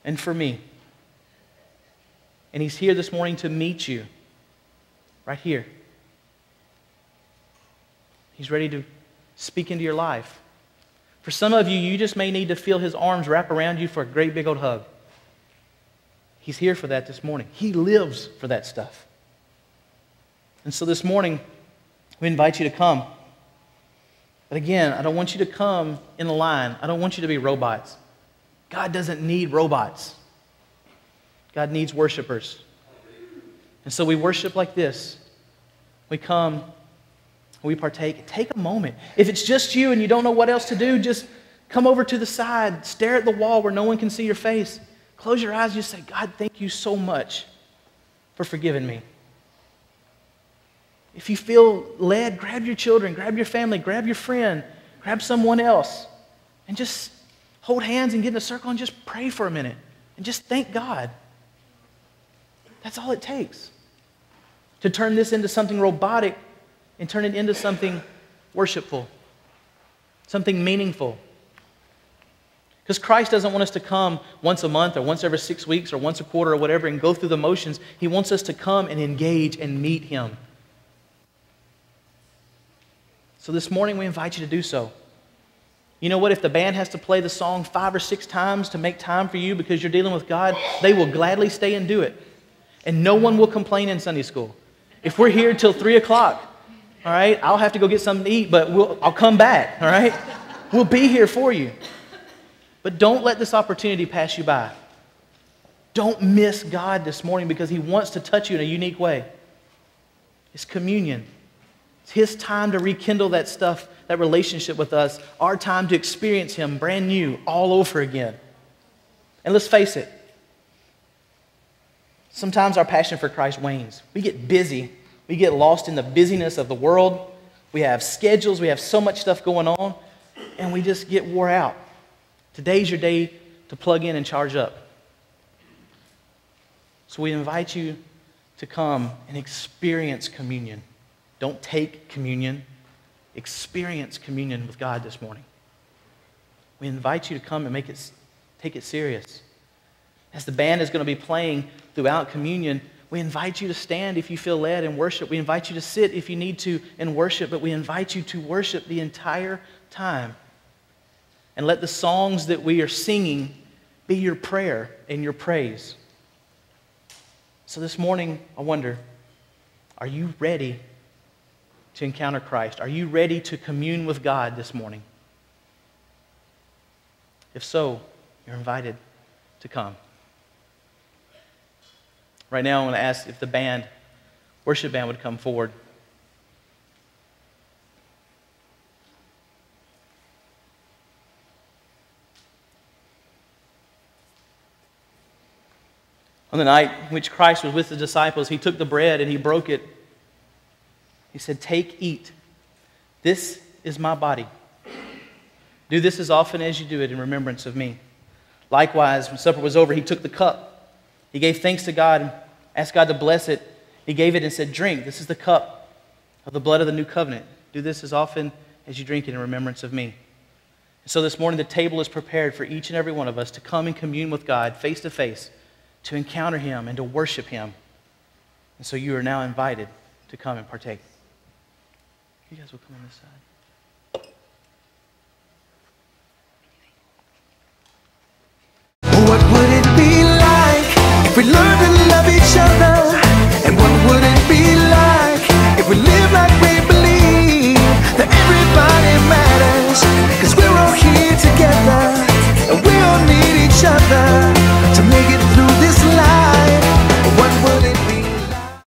and for me. And He's here this morning to meet you, right here. He's ready to speak into your life. For some of you, you just may need to feel His arms wrap around you for a great big old hug. He's here for that this morning. He lives for that stuff. And so this morning, we invite you to come. But again, I don't want you to come in a line. I don't want you to be robots. God doesn't need robots. God needs worshipers. And so we worship like this. We come, we partake. Take a moment. If it's just you and you don't know what else to do, just come over to the side, stare at the wall where no one can see your face. Close your eyes and just say, God, thank you so much for forgiving me. If you feel led, grab your children, grab your family, grab your friend, grab someone else, and just hold hands and get in a circle and just pray for a minute and just thank God. That's all it takes to turn this into something robotic and turn it into something worshipful, something meaningful. Because Christ doesn't want us to come once a month or once every 6 weeks or once a quarter or whatever and go through the motions. He wants us to come and engage and meet Him. So this morning we invite you to do so. You know what? If the band has to play the song 5 or 6 times to make time for you because you're dealing with God, they will gladly stay and do it. And no one will complain in Sunday school. If we're here till 3 o'clock, all right, I'll have to go get something to eat, but I'll come back, all right? We'll be here for you. But don't let this opportunity pass you by. Don't miss God this morning because He wants to touch you in a unique way. It's communion. It's His time to rekindle that stuff, that relationship with us, our time to experience Him brand new all over again. And let's face it, sometimes our passion for Christ wanes. We get busy. We get lost in the busyness of the world. We have schedules. We have so much stuff going on, and we just get wore out. Today's your day to plug in and charge up. So we invite you to come and experience communion. Don't take communion. Experience communion with God this morning. We invite you to come and take it serious. As the band is going to be playing throughout communion, we invite you to stand if you feel led and worship. We invite you to sit if you need to and worship, but we invite you to worship the entire time. And let the songs that we are singing be your prayer and your praise. So this morning, I wonder, are you ready to encounter Christ? Are you ready to commune with God this morning? If so, you're invited to come. Right now, I want to ask if the worship band would come forward. On the night in which Christ was with the disciples, He took the bread and He broke it. He said, "Take, eat. This is my body. Do this as often as you do it in remembrance of me." Likewise, when supper was over, He took the cup. He gave thanks to God and asked God to bless it. He gave it and said, "Drink. This is the cup of the blood of the new covenant. Do this as often as you drink it in remembrance of me." And so this morning, the table is prepared for each and every one of us to come and commune with God face to face, to encounter Him and to worship Him. And so you are now invited to come and partake. You guys will come on this side. What would